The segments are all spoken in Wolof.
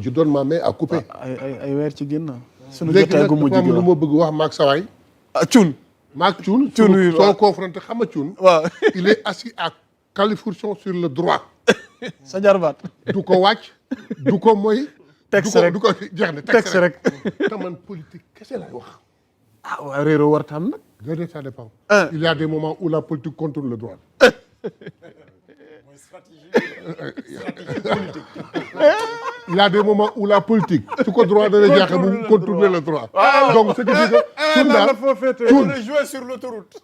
je donne ma main à couper. ay weer ci génn. sunu léegi jotaay nag gu mujj dafa am gi lu ma bëgg wax maag sawaay. Thioune. maag Thioune. Thioune soo confronté xam nga Thioune. waaw il est assis à califourchon sur le droit. sa jarbaat. du ko wàcc du ko moy. texte rek du ko jeex na texte rek. te man politique kese laay wax. ah waaw réeroo war tam nag. déedéet ça dépend. il y a des moments où la politique contourne le droit. Il y a des moments où la politique su ko droit dana jeexee mu contourner le droit. donc ce qui dit que. on est joué sur l'autoroute.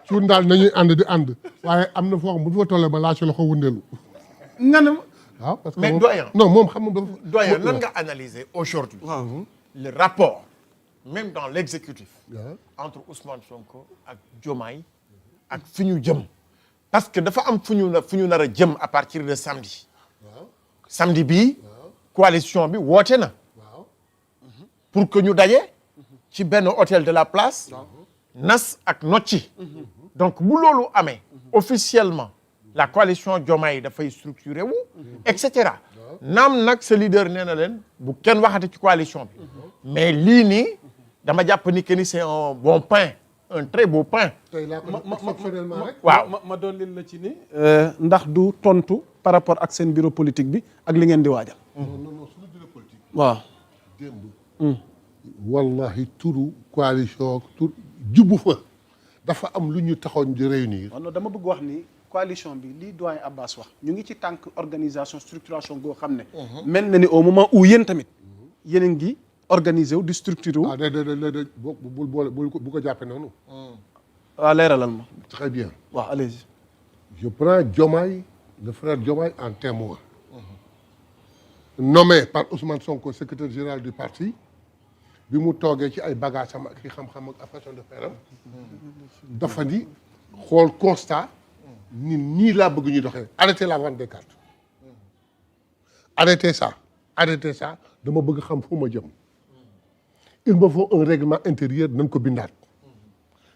Thioune daal nañuy ànd di ànd. waaye am na foo xam bu ñu fa tollee ba lâché loxo wëndeelu. nga ne ma. waaw parce que mais moom doyen. non moom xam nga dafa. doyen nan nga analyser aujourd'hui le rapport même dans l'exécutif entre Ousmane Sonko ak Diomaye ak fi ñu jëm parce que dafa am fu ñu nar a jëm à partir de samedi samedi bii coalition bi woote na pour que ñu daje ci benn hôtel de la place nas ak nocci donc bu loolu amee officiellement la coalition Diomaye dafay structuré wu et cetera naam nag sa leader nee na leen bu kenn waxate ci coalition bi mais lii nii dama jàpp ni que ni c'est un bon pain un très beau pain. tey laa ko exceptionnellement rek. waaw ma doon la ci ni. ndax du tontu par rapport ak seen bureau politique bi ak li ngeen di waajal. non suñu bureau politique. waaw. démb. wallahi turu coalition tur jubbu fa dafa am lu ñu taxoon di réunir. non dama bëgg wax ni coalition bi lii doyen Abbas wax ñu ngi ci tànk organisation structuration goo xam ne. mel na ni au moment où yéen tamit yéen a ngi organiser wu di structurer wu. ah déedéet bu ko jàppee noonu. waaw leeralal ma. très bien. waaw allez-y. je prends Diomaye le frère Diomaye en témoin. nommé par Ousmane Sonko secrétaire général du parti bi mu toogee ci ay bagages am ak i xam-xam ak façon de faire am dafa ni xool constat ni nii laa bëgg ñu doxee arrêtez la vente des cartes arrêtez ça dama bëgg xam fu ma jëm il me faut un règlement intérieur nañ ko bindaat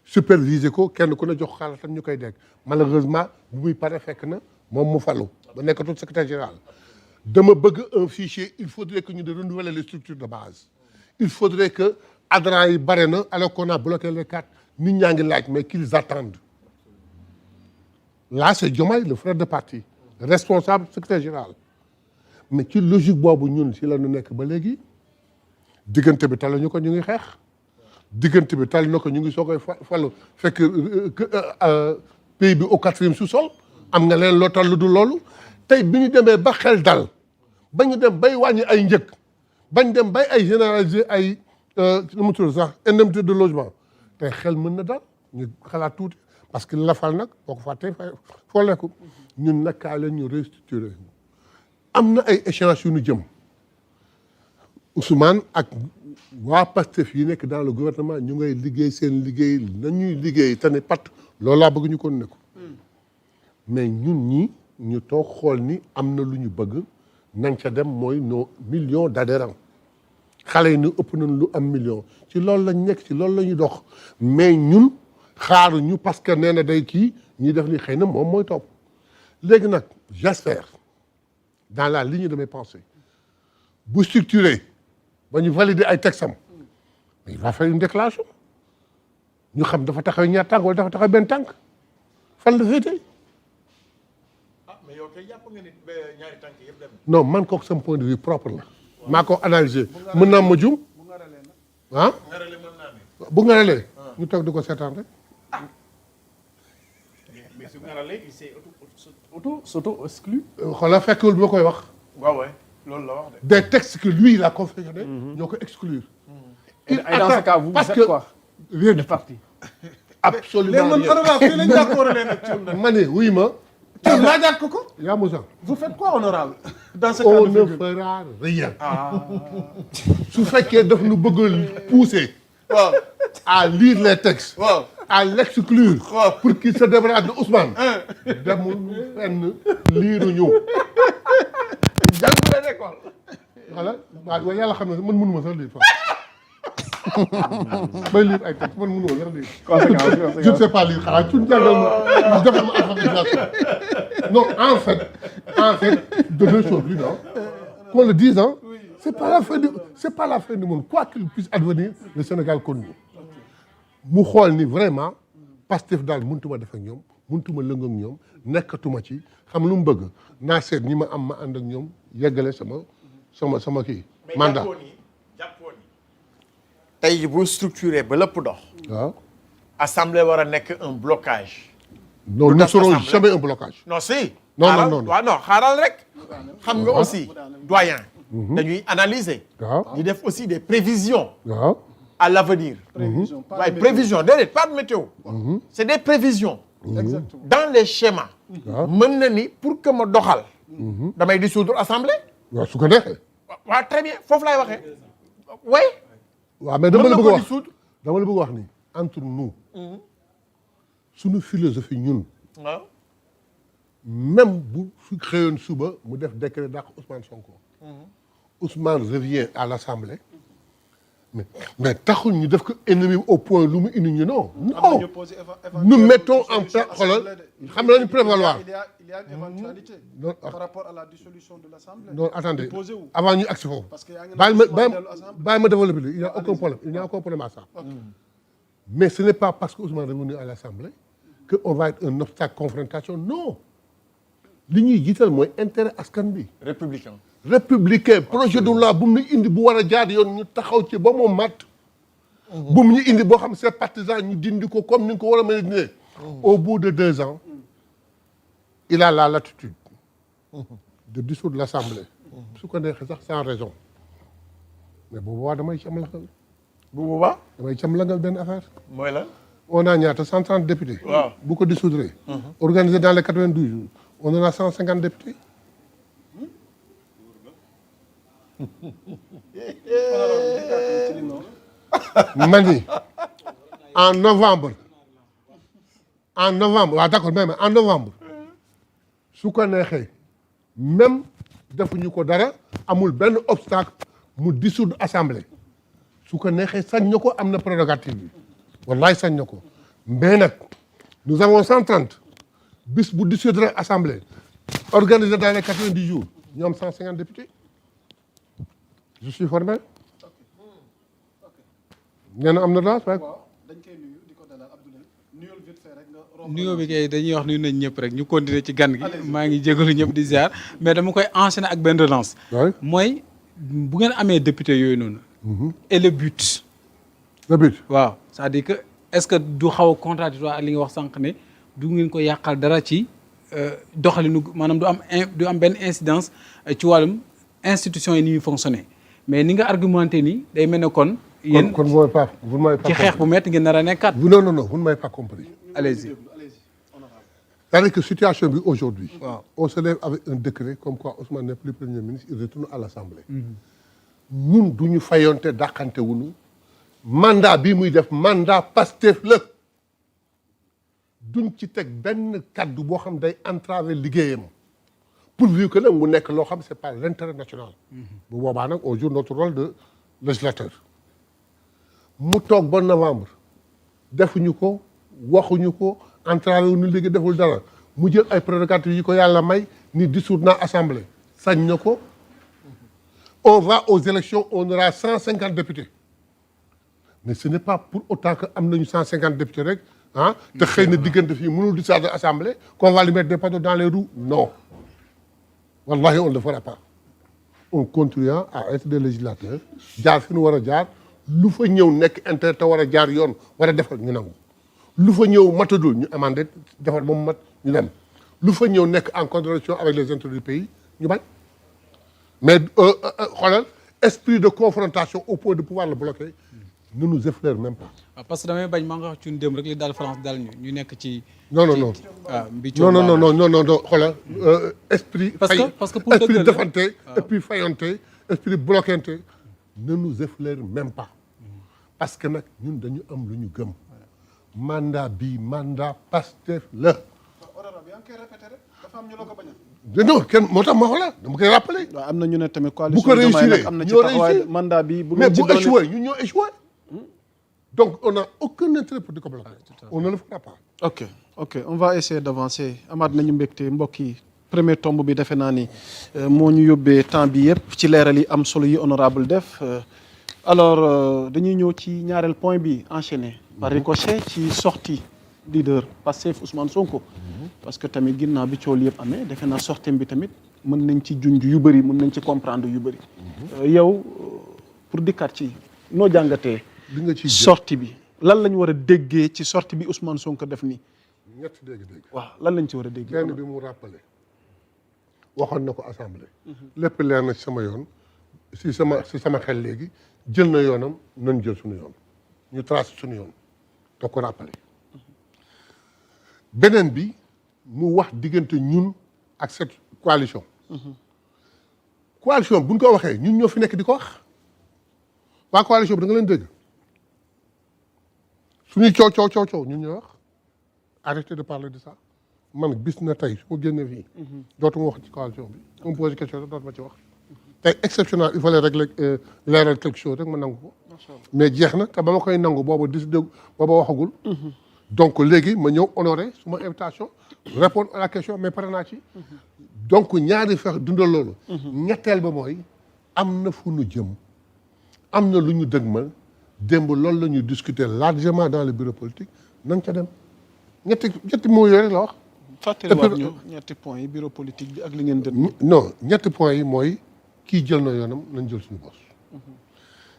superviser ko kenn ku ne jox xaalatam ñu koy dégg malheureusement bu muy pare fekk na moom mu falu ba nekkatul secrétaire général dama bëgg un fichier il faudrait que ñu de renouveler les structures de base il faudrait que adhérents yi bare na alors qu'on a bloqué les cartes nit ñaa ngi laaj mais qu'ils attendent là c'est Diomaye le frère de parti responsable secrétaire général mais ci logique boobu ñun si la ñu nekk ba léegi diggante bi tal ñu ko ñu ngi xeex diggante bi tal na ko ñu ngi soo koy falu fekk pays bi au 4e sous-sol am nga leen loo tal lu dul loolu tey bi ñu demee ba xel dal ba ñu dem bay wàññi ay njëg bañ dem bay ay généraliser ay nu mu tudd sax indemnité de logement tey xel mën na dal ñu xalaat tuuti parce que la fal nag boo ko fàttee foo lekku ñun nag kaa leen ñu restructuré am na ay échéances yu ñu jëm Ousmane ak waa Pastef yi nekk dans le gouvernement ñu ngay liggéey seen liggéey nañuy liggéey te ne pat loolu laa bëgg ñu kon ne ko mais ñun ñi ñu toog xool ni am na lu ñu bëgg nañ ca dem mooy nos millions d'adhérents xale yi ñu ëpp nañ lu am million ci loolu lañ nekk ci loolu la ñuy dox mais ñun xaaruñu parce que nee na day kii ñuy def ni xëy na moom mooy topp léegi nag j'espère dans la ligne de mes pensées bu structuré ba ñu valider ay textes mais il va faire une déclaration ñu xam dafa taxaw ñaar tànk wala dafa taxaw benn tànk fan la féetee. mais yow kay jàpp nga ni ñaari tànk yëpp dem non man kooku sama point de vue propre la. maa ko analysé mën naa ma jum. ah. bu ngaralee. ñu toog di ko seetaan rek. mais su ngaralee il s'est s'auto-exclu. xoolal fekkul bi ma koy wax. waaw loolu la wax de. des textes que lui il a confectionné. ñoo ko exclure. Et dans ce cas vous êtes quoi? Rien du parti. absolument rien. ma ne wuy ma. Thiam laajaat ko ko. yaa Moussa. vous faites quoi honorable dans ce cas on de ne figure. fera rien. su fekkee daf nu bëgg a pousser. waaw à lire les textes. waaw à l'exclure. waaw pour qu'il se débarrasse de Ousmane. demul fenn liiruñu. jàng leen école. voilà waaw yàlla xam ne man mënuma sax lire fa. bay lire ay textes man mënuma sax lire. conséquence je ne sais pas lire xanaa tuuti jàngal ma defal ma alphabétisation. non en fait de deux choses l'une qu'on le dise c'est pas la fin du monde quoi qu'il puisse advenir le Sénégal continue mu xool ni vraiment Pastef daal mënutuma def ak ñoom mënutuma lëng ak ñoom nekkatuma ci xam lu mu bëgg naa seet ñi ma am ma ànd ak ñoom yeggale sama kii mandat. jàppoon ni tey ji bu structuré ba lépp dox. waaw. assemblée war a nekk un blocage. non nous serons jamais un blocage. non si. non waaw non xaaral rek. xam nga aussi doyen. dañuy analyser. waaw di def aussi des prévisions. waaw. à l'avenir. prévision pas waaye de météo. prévision déedéet pas de météo. c'est des prévisions. Exactement. dans les schémas. mën na ni pour que ma doxal. damay dissoudre assemblée. waaw su ko neexee. waaw très bien foofu laay waxee. oui. waaw mais dama la mën na bëgg a ko wax dissoudre. dama la bëgg a wax ni entre nous. suñu philosophie ñun. waaw. même bu su xëyoon suba mu def décret dàq Ousmane Sonko. Ousmane revient à l'Assemblée. mais taxul ñu def ko ennemi au point lu mu indi ñu non. non nous mettons en place xoolal xam nañu prévaloir. il y a une éventualité. Non, par rapport à la dissolution de l'Assemblée. non attendez Posé wu. avant ñu agsi foofu. Parce que yaa ngi bàyyi ma développer il n'y a aucun problème il n'y a aucun problème à ça. mais ce n'est pas parce que Ousmane est revenu à l'Assemblée que on va être un obstacle confrontation non. li ñuy jiital mooy intérêt askan bi. républicain projet de loi bu mu ñu indi bu war a jaar yoon ñu taxaw ci ba mu mat. bu mu ñu indi boo xam c'est partisan ñu dindi ko comme ni nga ko war a mën a dindee. au bout de 2 ans. il a la latitude. de dissoudre l'Assemblée. su ko neexee sax sans raison. mais bu boobaa damay camlangal. bu boobaa. damay camlangal benn affaire. mooy la. on a ñaata 130 députés. waaw bu ko dissoudre. organisé dans les 92 jours. on en a 150 députés. mani en novembre waaw d'accord même en novembre su ko neexee même defuñu ko dara amul benn obstacle mu dissoudre assemblée su ko neexee sañ na ko am na prérogative bi wallaay sañ na ko mais nag nous avons 130 bis bu dissoudre assemblée organisé dans les 90 jours ñu am 150 députés je suis formel. nee na am na daal waaye. dañ koy nuyu di ko dalal Abdoulaye nuyul vite fait rek nga romb. nuyoo bi kay dañuy wax nuyu nañ ñëpp rek ñu continuer ci gan gi. maa ngi jégalu ñëpp di ziar mais dama koy enchaîner ak benn relance. mooy bu ngeen amee député yooyu noonu. et le but. le but. waaw c'est-à-dire que est-ce que du xaw a contradictoire ak li nga wax sànq ne du ngeen ko yàqal dara ci doxalinu maanaam du am benn incidence ci wàllum institution yi ni ñuy fonctionner mais ni nga argumenté nii day mel ne kon. yéen kon vous ne m'avez pas ci xeex bu métti ngeen nar a nekkaat. non vous ne m'avez pas compris. allez-y. c'est-à-dire que situation bi aujourd'hui on se lève avec un décret comme quoi Ousmane n'est plus premier ministre il retourne à l'Assemblée. ñun du ñu fayonte dàqante wuñu mandat bii muy def mandat Pastef la duñ ci teg benn kaddu boo xam day entraver liggéeyam pourvu que nag mu nekk loo xam c'est pas l'intérêt national. bu boobaa nag on joue notre rôle de législateur. mu toog ba novembre defuñu ko waxuñu ko entravé wuñu liggéey deful dara mu jël ay prérogatives yi ko yàlla may ni dissoudre naa assemblée sañ na ko on va aux élections on aura 150 députés mais ce n'est pas pour autant que am nañu 150 députés rek ah te xëy na diggante fii mënul dissoudre assemblée qu'on va lui mettre des bâtons dans les roues non wallahi on ne le fera pas on continuera à être des législateurs jaar fi ñu war a jaar lu fa ñëw nekk intérêt te war a jaar yoon war a defal ñu nangu lu fa ñëw matadul ñu amandé defar ba mu mat ñu dem lu fa ñëw nekk en contradiction avec les intérêts du pays ñu bañ mais xoolal esprit de confrontation au point de pouvoir le bloquer ne nous effleure même pas. waaw parce que damay bañ maa nga wax ci dem rek li daal France dal ñu nekk ci. non xoolal esprit. parce que pour esprit defante esprit fayonte esprit bloquante ne nous effleure même pas. parce que nag ñun dañu am lu ñu gëm mandat bi mandat Pastef la. non kenn moo tax ma xoolal dama koy rappeler. waaw am na ñu ne tamit bu ko réussir am na ci taxawaay mandat bi. mais bu échoué ñun ñoo échoué. donc on n'a aucun intérêt pour di ko bloquer. on ne le fera pas. ok on va essayer d'avancer amaat nañu mbégte mbokk yi premier tomb bi defe naa ni moo ñu yóbbee temps bi yëpp ci leeral yi am solo yi honorable def alors dañuy ñëw ci ñaareel point bi enchaîné par ricochet ci sortie leader Pastef Ousmane Sonko parce que tamit ginnaaw bi coow li yëpp amee defe naa sortie bi tamit mën nañ ci junj yu bëri mën nañ ci comprendre yu bëri yow pour dikkaat ci noo jàngatee li nga ciy sortie bi lan lañ war a déggee ci sortie bi Ousmane Sonko def nii ñetti dégg-dégg. waaw lan lañ ci war a déggee benn bi mu rappelé waxoon na ko assemblée. lépp leer na ci sama yoon si sama xel léegi jël na yoonam nañ jël suñu yoon ñu tracé suñu yoon da ko rappelé. beneen bi mu wax diggante ñun ak cette coalition. coalition bu ñu ko waxee ñun ñoo fi nekk di ko wax waa coalition bi da nga leen dégg suñuy coow ñun ñoo wax arrêtez de parler de ça man bis na tey su ma génnee fii dootuma wax ci coalition bi su ma posé question rek dootuma ci wax tey exceptionnel il fallait régler leeral quelque chose rek ma nangu ko mais jeex na te ba ma koy nangu booba décidé booba waxagul donc léegi ma ñëw honorer suma invitation répondre à la question mais pare naa ci donc ñaari fex dundal loolu ñetteel ba mooy am na fu nu jëm am na lu ñu dëgmal démb loolu la ñu discuter largement dans le bureau politique nañ ca dem ñetti mots yooyu rek la wax fàttaliwaat ñu ñetti points yi bureau politique bi ak li ngeen dën non ñetti points yi mooy kii jël na yoonam nañ jël suñu bos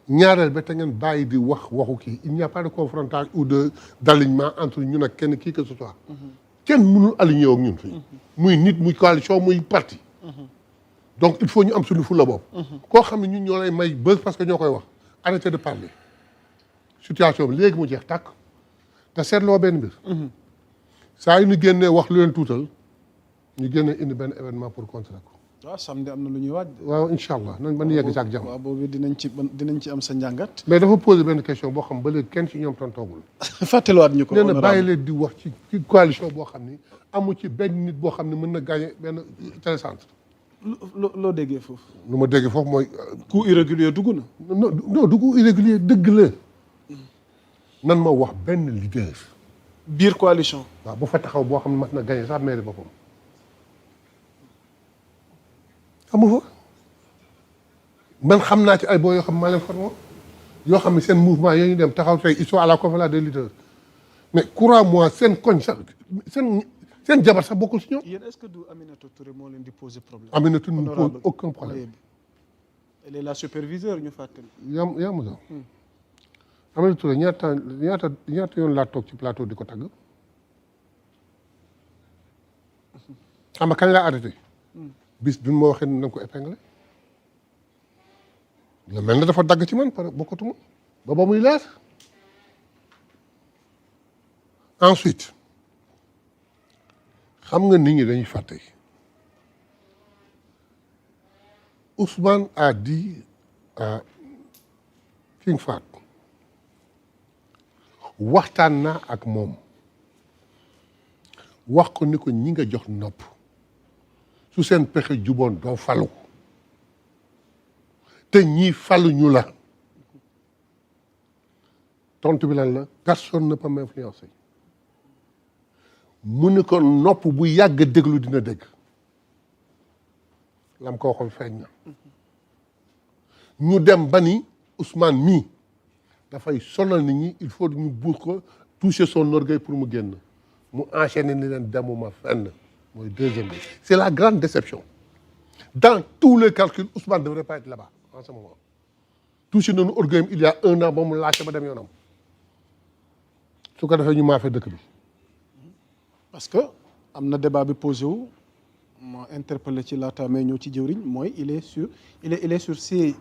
ñaareel ba te ngeen bàyyi di waxu kii il n'y a pas de confrontation ou de d'alignement entre ñun ak kenn kii que ce soit kenn mënul aligné ak ñun fii muy nit muy coalition muy parti donc il faut ñu am suñu fulla bopp koo xam ne ñun ñoo lay may bës parce que ñoo koy wax arrêtez de parler situation bi léegi mu jeex tàkk te seetloo benn mbir saa yu ñu génnee wax lu leen tuutal ñu génnee indi benn événement pour contrer ko waaw samedi am na lu ñuy waaj waaw incha allah nañ mën yegg ci ak jàmm waaw boobu dinañ ci am sa njàngat mais dafa posé benn question boo xam ba léegi kenn ci ñoom tontoogul fàttaliwaat ñu ko nee na bàyyi leen di wax ci coalition boo xam ni amu ci benn nit boo xam ne mën na gagné benn télécentre loo déggee foofu lu ma déggee foofu mooy coup irrégulier dugg na non du coup irrégulier dëgg la nan ma wax benn leader biir coalition waaw bu fa taxaw boo xam ne mat na gagné sax mairie boppam amu fa man xam naa ci ay boo yoo xam ne maa leen formé yoo xam ne seen mouvement yooyu ñu dem taxaw tey ils sont à la conférence des leaders mais crois-moi seen koñ sax seen jabar sax bokkul si ñoom. yéen est-ce que du Aminata Touré moo leen di poser problème. Aminata ne pose aucun problème. elle est la superviseure ñu fàttali. yaa ma sax Aminata Touré ñaata yoon laa toog ci plateau di ko tagg xam nga kañ laa arrêté. bis bi ma waxee ni na nga ko épinglé la mel na dafa dagg ci man pare bokkatuma ba muy leer ensuite xam nga nit ñi dañuy fàtte Ousmane a dit à King Fahd waxtaan naa ak moom wax ko ni ko ñi nga jox nopp su seen pexe juboon doo falu te ñii falu ñu la tontu bi lan la personne ne peut m'influencer mu ni ko nopp bu yàgg déglu dina dégg lam ko waxoon feeñ na ñu dem ba ni Ousmane mii dafay sonal nit ñi il faut ñu buur ko toucher son orgueil pour mu génn mu enchaîner ni leen demuma fenn mooy deuxième bi c'est la grande déception dans tous les calculs Ousmane ne devrait pas être là-bas en ce moment touché nañu orgueil il y a 1 an ba mu lâché ba dem yoonam su ko defee ñu maa fee dëkk bi parce que am na débat bi posé wu ma interpellé ci laata mais ñëw ci jëwriñ mooy il est sur siège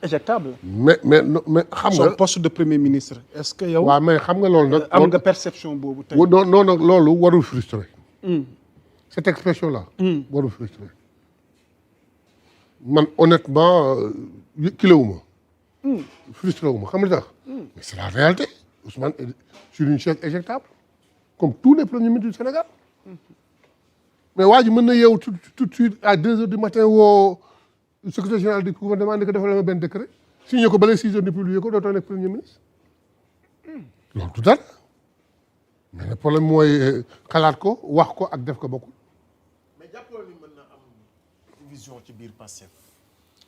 éjectable mais xam nga son poste de premier ministre est-ce que yow waaw mais xam nga loolu nag am nga perception boobu tey non loolu warul frustré cette expression là warul frustré man honnêtement kilewuma frustré wuma xam nga tax mais c'est la réalité Ousmane est sur une chaise éjectable comme tous les premiers ministres du Sénégal mais waa ji mën na yeewu tout de suite à 2 heures du matin woo secrétaire général du gouvernement ni ko defal ma benn décret signé ko balay 6 heures di publier ko dootoo nekk premier ministre loolu du dara mais le problème mooy xalaat ko wax ko ak def ko bokkul division ci biir Pastef.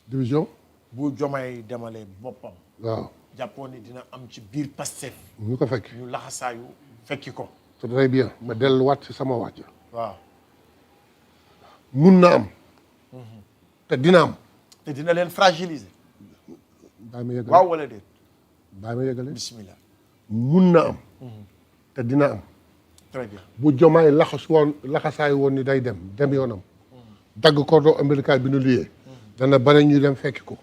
division. bu Diomaye demalee boppam. waaw. jàppoon ni dina am ci biir Pastef. ñu ko fekk. ñu laxasaayu fekki ko. c'est très bien ma delluwaat ci sama wàcc. waaw. mun na am. te dina am. te dina leen fragiliser. bàyyi ma yëgale waaw wala déet. bàyyi ma yëgale. bismillah. mun na am. te dina am. très bien. bu Diomaye laxasaay woon ni day dem yoonam. dagg cordon ombilical bi nu liyee. dana bare ñu dem fekki ko.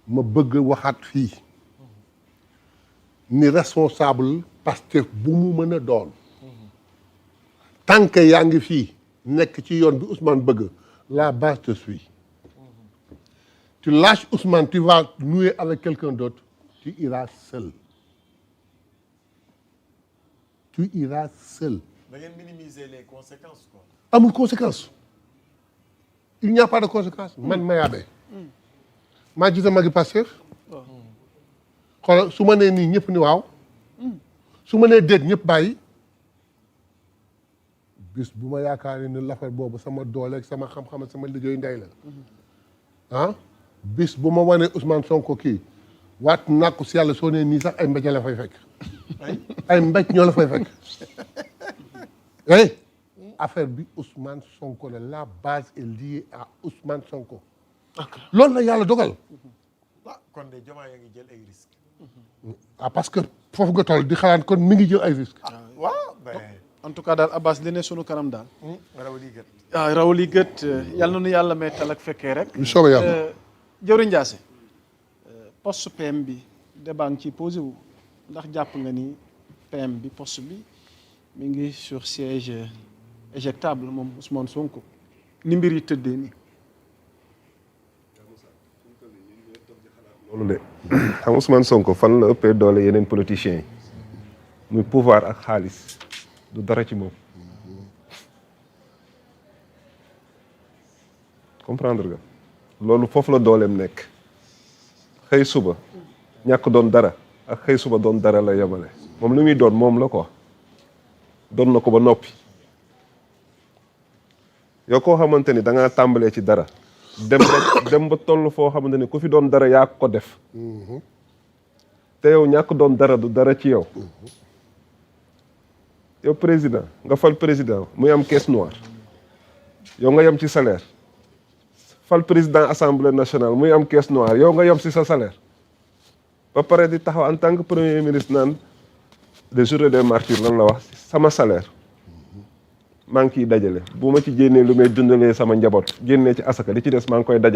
ma bëgg waxaat fii. ni responsable Pastef bu mu mën a doon. tant que yaa ngi fii nekk ci yoon bi Ousmane bëgg la base te suit. tu lâches Ousmane tu vas nouer avec quelqu'un d'autre tu iras seul. tu iras seul. da ngeen minimiser les conséquences quoi. amul conséquence. il n'y a pas de conséquence. man Mayabé. maa jiite magi Pastef. xoolal su ma nee nii ñëpp ni waaw. su ma nee déet ñëpp bàyyi. bis bu ma yaakaaree ne l'affaire boobu sama doole ak sama xam-xam ak sama liggéeyu ndey la. ah bis bu ma wanee Ousmane Sonko kii waat nàkku si yàlla soo nee nii sax ay mbéj la fay fekk. ay mbéj ñoo la fay fekk. eh affaire bi Ousmane Sonko la base est liée à Ousmane Sonko. loolu la yàlla dogal. ah kon de Diomaye yaa ngi jël ay risques. ah parce que foofu nga toll di xalaat kon mi ngi jël ay risques. waaw. en tout cas daal Abbas li ne sunu kanam daal. raw li gët. waaw raw li gët yàlla na nu yàlla may tal ak fekkee rek. lu soobee yàlla. Jëwriñ Ndiassé poste PM bi débat ngi ci posé wu ndax jàpp nga ni PM bi poste bi mi ngi sur siège éjectable moom Ousmane Sonko ni mbir yi tëddee nii. loolu de xam Ousmane Sonko fan la ëppee doole yeneen politiciens yi muy pouvoir ak xaalis du dara ci moom comprendre nga loolu foofu la dooleem nekk xëy suba ñàkk doon dara ak xëy suba doon dara la yemale moom li muy doon moom la ko doon na ko ba noppi yow koo xamante ni da ngaa tàmbalee ci dara dem ba toll foo xamante ni ku fi doon dara yaa ko def te yow ñàkk doon dara du dara ci yow yow président nga fal président muy am caisse noire yow nga yem ci salaire fal président assemblée nationale muy am caisse noire yow nga yem ci sa salaire ba pare di taxaw en tant que premier ministre naan les journées des martyrs lan la wax sama salaire maa ngi ciy dajale bu ma ci génnee lu may dundalee sama njaboot génnee ci asaka li ci des maa ngi koy dajale